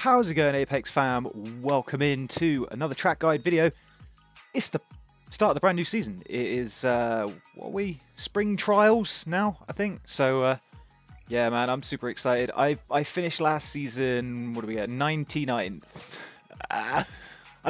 How's it going, Apex fam? Welcome into another track guide video. It's the start of the brand new season. It is, what are we? Spring trials now, I think. So, yeah, man, I'm super excited. I finished last season, what do we get? 99th. I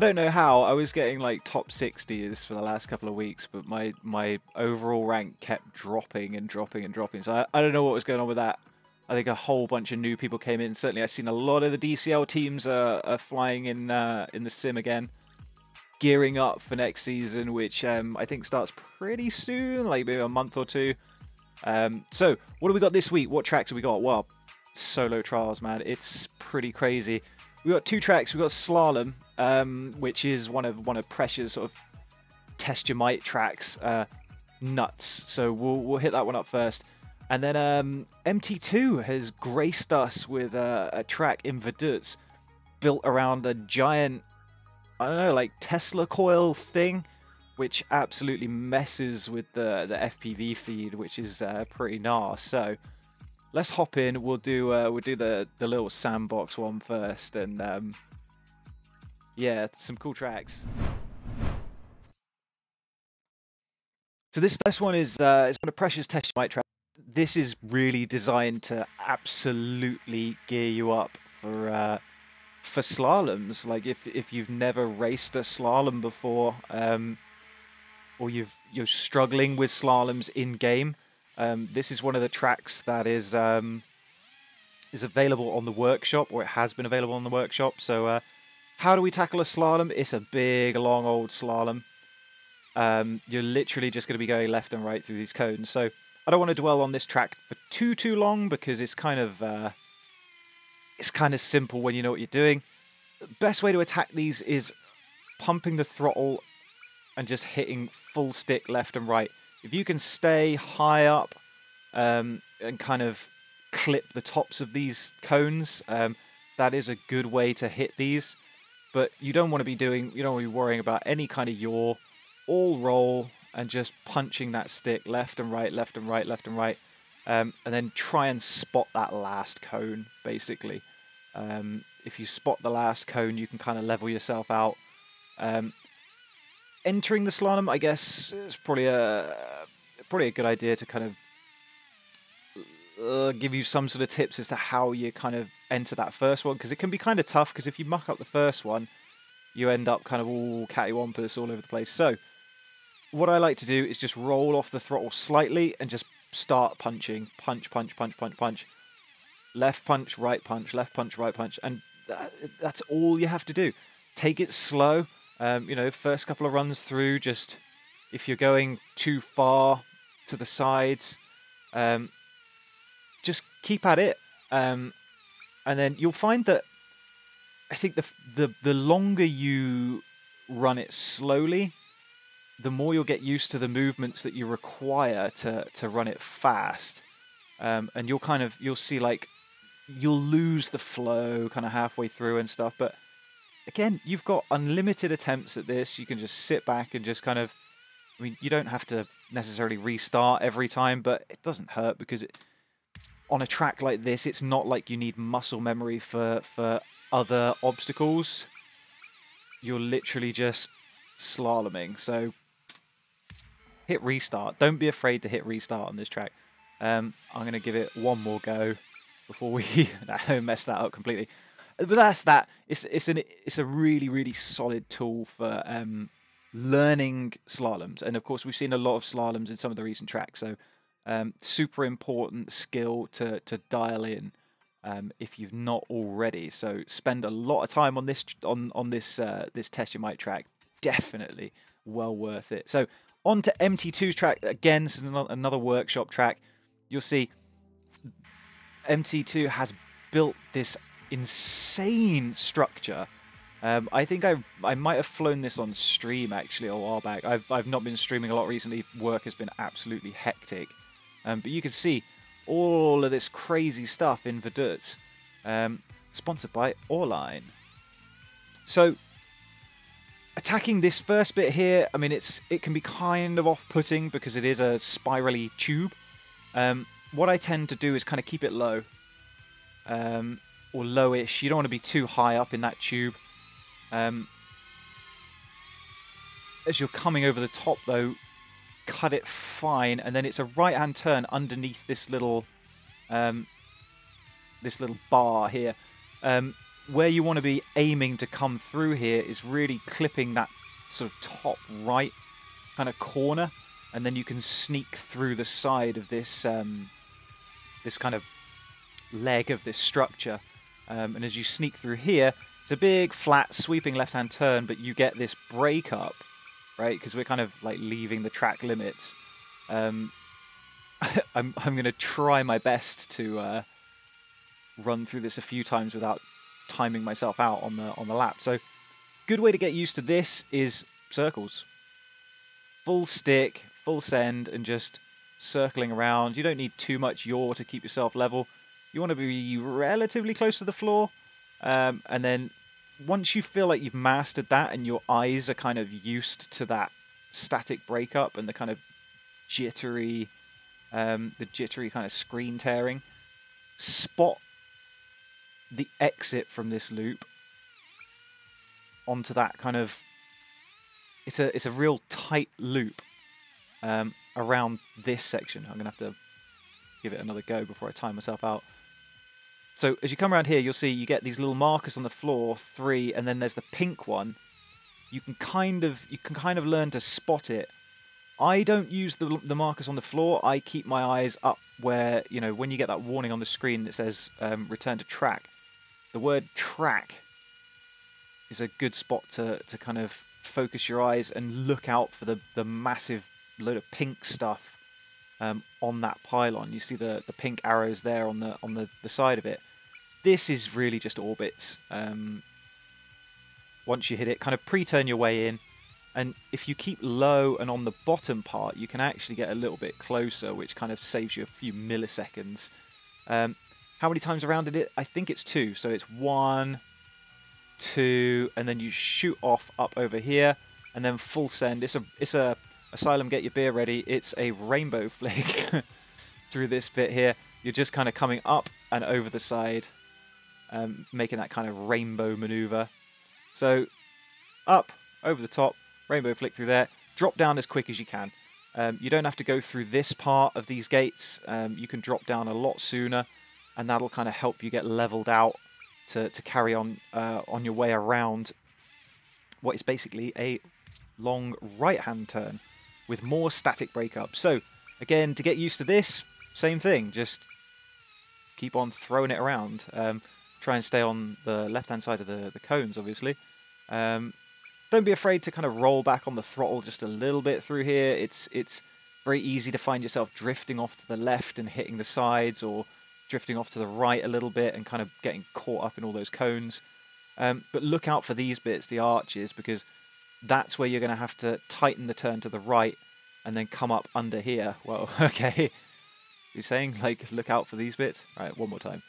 don't know how. I was getting like top 60s for the last couple of weeks, but my overall rank kept dropping and dropping and dropping. So I don't know what was going on with that. I think a whole bunch of new people came in. Certainly, I've seen a lot of the DCL teams are flying in the sim again, gearing up for next season, which I think starts pretty soon, like maybe a month or two. So, what do we got this week? What tracks have we got? Well, solo trials, man. It's pretty crazy. We got two tracks. We got Slalom, which is one of Pressure's sort of test your might tracks. Nuts. So we'll hit that one up first. And then MT2 has graced us with a track in Vaduz built around a giant, I don't know, like Tesla coil thing, which absolutely messes with the FPV feed, which is pretty nice. So let's hop in. We'll do the little sandbox one first, and yeah, some cool tracks. So this first one is one of Pressure's test your might track. This is really designed to absolutely gear you up for slaloms. Like if you've never raced a slalom before, or you're struggling with slaloms in game, this is one of the tracks that is available on the workshop, or it has been available on the workshop. So how do we tackle a slalom? It's a big, long, old slalom. You're literally just going to be going left and right through these cones. So I don't want to dwell on this track for too long, because it's kind of simple when you know what you're doing. The best way to attack these is pumping the throttle and just hitting full stick left and right. If you can stay high up and kind of clip the tops of these cones, that is a good way to hit these. But you don't want to be worrying about any kind of yaw. All roll and just punching that stick left and right, left and right, left and right, and then try and spot that last cone, basically. If you spot the last cone, you can kind of level yourself out. Entering the slalom, I guess, is probably a good idea to kind of give you some sort of tips as to how you kind of enter that first one, because it can be kind of tough, because if you muck up the first one, you end up kind of all cattywampus all over the place. So what I like to do is just roll off the throttle slightly and just start punching. Punch, punch, punch, punch, punch. Left punch, right punch, left punch, right punch. And that's all you have to do. Take it slow. First couple of runs through, just if you're going too far to the sides, just keep at it. And then you'll find that I think the longer you run it slowly, the more you'll get used to the movements that you require to run it fast, and you'll see, like, you'll lose the flow kind of halfway through and stuff. But again, you've got unlimited attempts at this. You can just sit back and just kind of, I mean, you don't have to necessarily restart every time, but it doesn't hurt, because on a track like this, it's not like you need muscle memory for other obstacles. You're literally just slaloming. So hit restart. Don't be afraid to hit restart on this track. I'm going to give it one more go before we mess that up completely. But that's that. It's a really, really solid tool for learning slaloms. And of course, we've seen a lot of slaloms in some of the recent tracks. So super important skill to dial in if you've not already. So spend a lot of time on this this test your might track. Definitely well worth it. So on to MT2's track. Again, this is another workshop track. You'll see MT2 has built this insane structure. I think I might have flown this on stream actually a while back. I've not been streaming a lot recently. Work has been absolutely hectic. But you can see all of this crazy stuff in Vaduz. Sponsored by Orline. So attacking this first bit here, I mean, it can be kind of off-putting because it is a spirally tube. What I tend to do is kind of keep it low. or lowish. You don't want to be too high up in that tube. As you're coming over the top though, cut it fine, and then it's a right-hand turn underneath this little bar here. Where you want to be aiming to come through here is really clipping that sort of top right kind of corner, and then you can sneak through the side of this this kind of leg of this structure. And as you sneak through here, it's a big flat sweeping left-hand turn, but you get this break up, right? Because we're kind of like leaving the track limits. I'm going to try my best to run through this a few times without timing myself out on the lap. So good way to get used to this is circles. Full stick, full send, and just circling around. You don't need too much yaw to keep yourself level. You want to be relatively close to the floor, and then once you feel like you've mastered that and your eyes are kind of used to that static breakup and the kind of jittery kind of screen tearing, spot the exit from this loop onto that kind of, it's a real tight loop around this section. I'm gonna have to give it another go before I time myself out. So as you come around here, you'll see you get these little markers on the floor, 3, and then there's the pink one. You can kind of learn to spot it. I don't use the markers on the floor. I keep my eyes up where, you know, when you get that warning on the screen that says return to track, the word track is a good spot to kind of focus your eyes and look out for the massive load of pink stuff on that pylon. You see the pink arrows there on the side of it. This is really just orbits. Once you hit it, kind of pre-turn your way in, and if you keep low and on the bottom part, you can actually get a little bit closer, which kind of saves you a few milliseconds. How many times around did it? I think it's 2. So it's 1, 2, and then you shoot off up over here, and then full send. It's a Asylum, get your beer ready. It's a rainbow flick through this bit here. You're just kind of coming up and over the side, making that kind of rainbow maneuver. So up, over the top, rainbow flick through there. Drop down as quick as you can. You don't have to go through this part of these gates. You can drop down a lot sooner, and that'll kind of help you get leveled out to carry on your way around what is basically a long right-hand turn with more static breakup. So again, to get used to this, same thing, just keep on throwing it around. Try and stay on the left-hand side of the cones, obviously. Don't be afraid to kind of roll back on the throttle just a little bit through here. It's very easy to find yourself drifting off to the left and hitting the sides, or drifting off to the right a little bit and kind of getting caught up in all those cones. But look out for these bits, the arches, because that's where you're going to have to tighten the turn to the right and then come up under here. Whoa, okay. You're saying, like, look out for these bits? All right, one more time.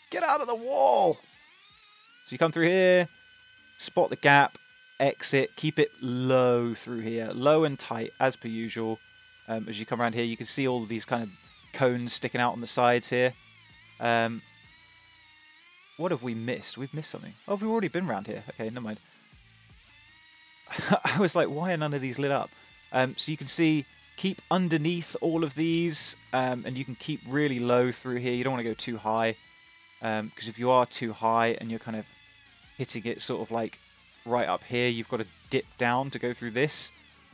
Get out of the wall! So you come through here, spot the gap, exit, keep it low through here. Low and tight, as per usual. As you come around here, you can see all of these kind of cones sticking out on the sides here. What have we missed? We've missed something. Oh, we've already been around here. Okay, never mind. I was like, why are none of these lit up? So you can see, keep underneath all of these, and you can keep really low through here. You don't want to go too high, because if you are too high and you're kind of hitting it sort of like right up here, you've got to dip down to go through this.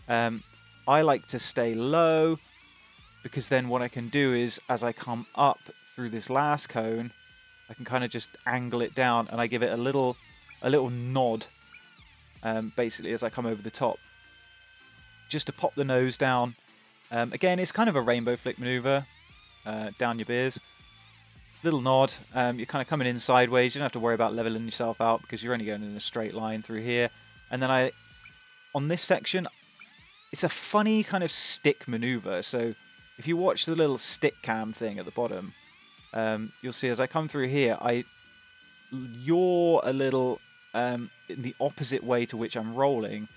I like to stay low, because then what I can do is, as I come up through this last cone, I can kind of just angle it down, and I give it a little nod, basically, as I come over the top, just to pop the nose down. Again, it's kind of a rainbow flick maneuver, down your beers. Little nod. You're kind of coming in sideways. You don't have to worry about leveling yourself out, because you're only going in a straight line through here. And then on this section, it's a funny kind of stick maneuver. So if you watch the little stick cam thing at the bottom, you'll see as I come through here, I yaw a little in the opposite way to which I'm rolling,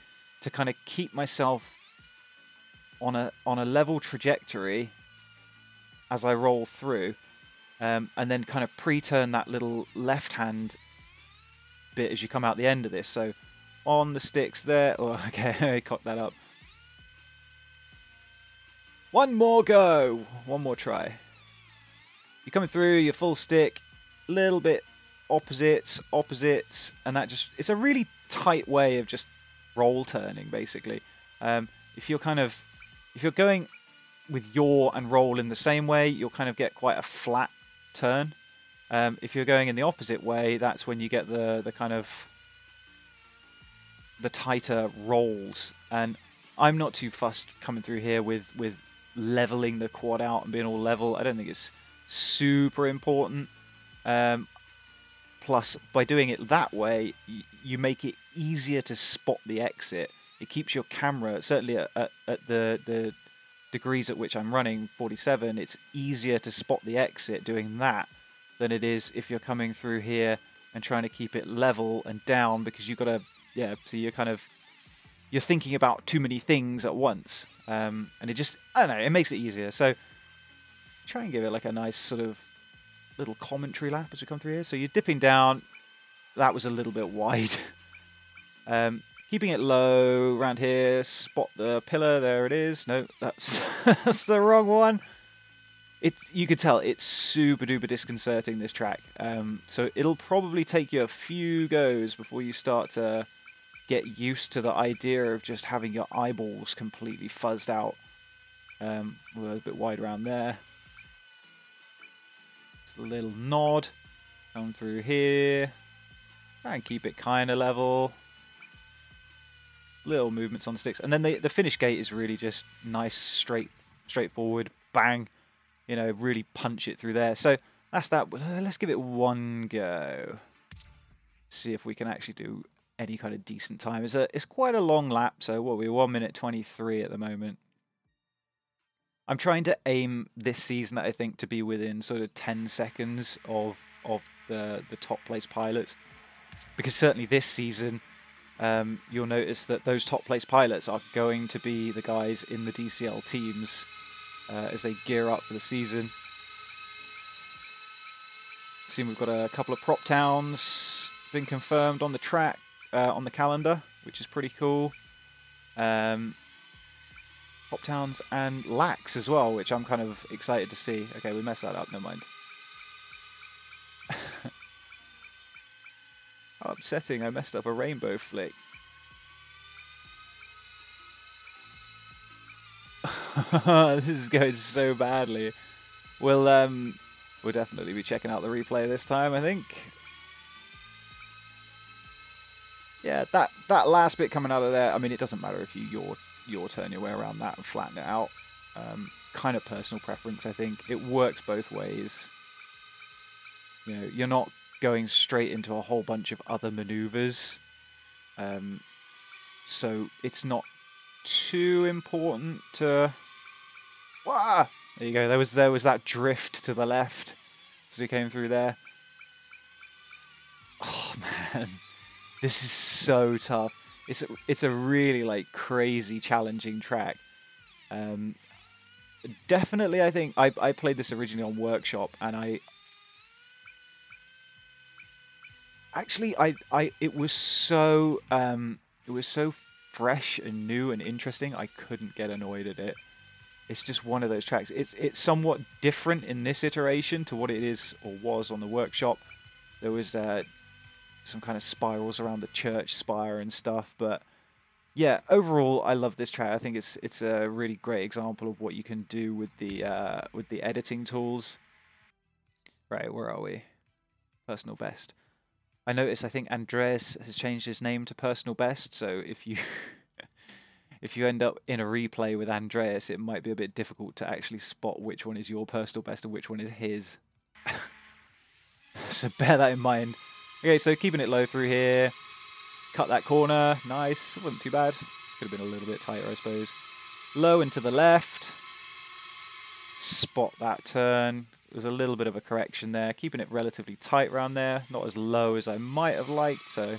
to kind of keep myself on a level trajectory as I roll through. and then kind of pre-turn that little left-hand bit as you come out the end of this. So on the sticks there. Oh, okay, I cocked that up. One more go. One more try. You're coming through your full stick, little bit opposites, and that just, it's a really tight way of just roll turning, basically. If you're going with yaw and roll in the same way, you'll kind of get quite a flat turn. If you're going in the opposite way, that's when you get the kind of the tighter rolls. And I'm not too fussed coming through here with leveling the quad out and being all level. I don't think it's super important. Plus, by doing it that way, you make it easier to spot the exit. It keeps your camera, certainly at the degrees at which I'm running, 47, it's easier to spot the exit doing that than it is if you're coming through here and trying to keep it level and down, because you've got to, yeah, so you're thinking about too many things at once. And it just, I don't know, it makes it easier. So try and give it like a nice sort of little commentary lap as we come through here. So you're dipping down. That was a little bit wide. Keeping it low around here. Spot the pillar. There it is. No, that's that's the wrong one. You could tell it's super duper disconcerting, this track. So it'll probably take you a few goes before you start to get used to the idea of just having your eyeballs completely fuzzed out. We're a bit wide around there. A little nod, come through here, try and keep it kind of level, little movements on the sticks, and then the finish gate is really just nice, straightforward, bang, you know, really punch it through there. So that's that. Let's give it one go, see if we can actually do any kind of decent time. It's quite a long lap, so what, we're 1 minute 23 at the moment. I'm trying to aim this season, I think, to be within sort of 10 seconds of the top place pilots, because certainly this season you'll notice that those top place pilots are going to be the guys in the DCL teams as they gear up for the season. See, we've got a couple of prop towns been confirmed on the track, on the calendar, which is pretty cool. Prop towns and lax as well, which I'm kind of excited to see. Okay, we messed that up, never mind. How upsetting, I messed up a rainbow flick. This is going so badly. We'll definitely be checking out the replay this time, I think. Yeah, that last bit coming out of there, I mean, it doesn't matter if you yaw turn your way around that and flatten it out. Kind of personal preference, I think. It works both ways. You know, you're not going straight into a whole bunch of other maneuvers, so it's not too important to. Wah! There you go. There was that drift to the left as we came through there. Oh man, this is so tough. It's a really like crazy challenging track. Definitely, I think I played this originally on Workshop, and it was so fresh and new and interesting. I couldn't get annoyed at it. It's just one of those tracks. It's somewhat different in this iteration to what it is or was on the Workshop. There was some kind of spirals around the church spire and stuff, but yeah, overall I love this track. I think it's a really great example of what you can do with the editing tools. Right, where are we? Personal best. I noticed, I think Andreas has changed his name to Personal Best, so if you if you end up in a replay with Andreas, it might be a bit difficult to actually spot which one is your personal best and which one is his. So bear that in mind. Okay, so keeping it low through here. Cut that corner. Nice. It wasn't too bad. Could have been a little bit tighter, I suppose. Low and to the left. Spot that turn. There's a little bit of a correction there. Keeping it relatively tight around there. Not as low as I might have liked, so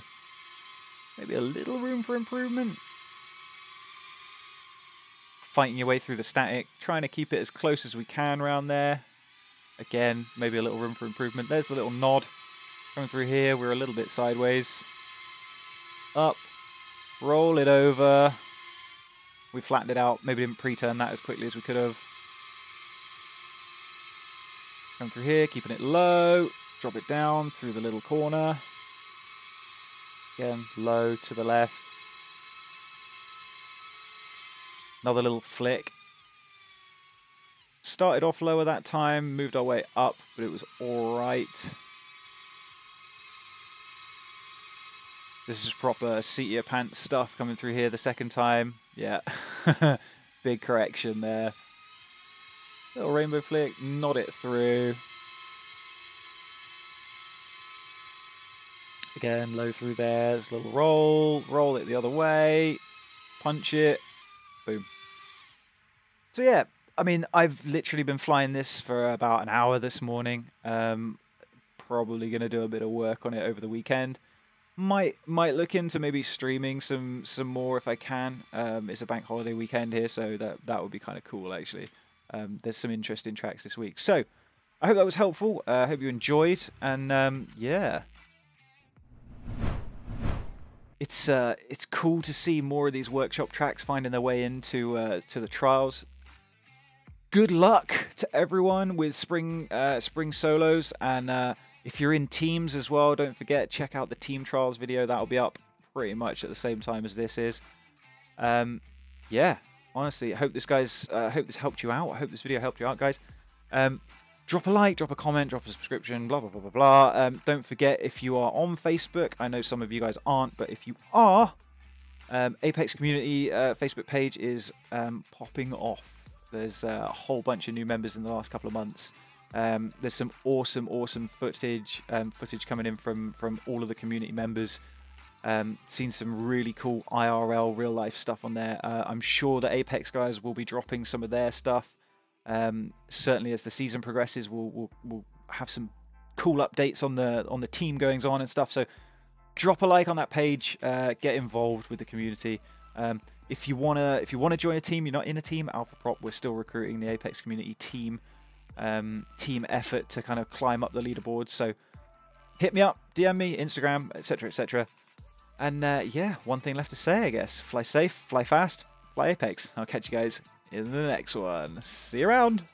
maybe a little room for improvement. Fighting your way through the static. Trying to keep it as close as we can around there. Again, maybe a little room for improvement. There's the little nod. Coming through here, we're a little bit sideways. Up, roll it over. We flattened it out. Maybe didn't pre-turn that as quickly as we could have. Come through here, keeping it low. Drop it down through the little corner. Again, low to the left. Another little flick. Started off lower that time, moved our way up, but it was all right. This is proper seat your pants stuff coming through here the second time. Yeah, big correction there. Little rainbow flick, nod it through. Again, low through there, there's a little roll it the other way, punch it, boom. So yeah, I mean, I've literally been flying this for about an hour this morning. Probably going to do a bit of work on it over the weekend. Might look into maybe streaming some more if I can. It's a bank holiday weekend here, so that would be kind of cool actually. There's some interesting tracks this week. So I hope that was helpful. I hope you enjoyed, and yeah. It's cool to see more of these workshop tracks finding their way into to the trials. Good luck to everyone with spring solos, and if you're in teams as well, don't forget, check out the team trials video. That'll be up pretty much at the same time as this is. Yeah, honestly, I hope this helped you out. I hope this video helped you out, guys. Drop a like, drop a comment, drop a subscription, blah, blah, blah, blah, blah. Don't forget, if you are on Facebook, I know some of you guys aren't, but if you are, Apex Community Facebook page is popping off. There's a whole bunch of new members in the last couple of months. There's some awesome footage coming in from all of the community members. Seen some really cool IRL, real life stuff on there. I'm sure the Apex guys will be dropping some of their stuff. Certainly as the season progresses, we'll have some cool updates on the team goings on and stuff. So drop a like on that page, get involved with the community. If you wanna join a team, you're not in a team, Alpha Prop, we're still recruiting the Apex community team effort to kind of climb up the leaderboard. So hit me up, DM me, Instagram, etc. And yeah, one thing left to say, I guess: fly safe, fly fast, fly Apex. I'll catch you guys in the next one. See you around.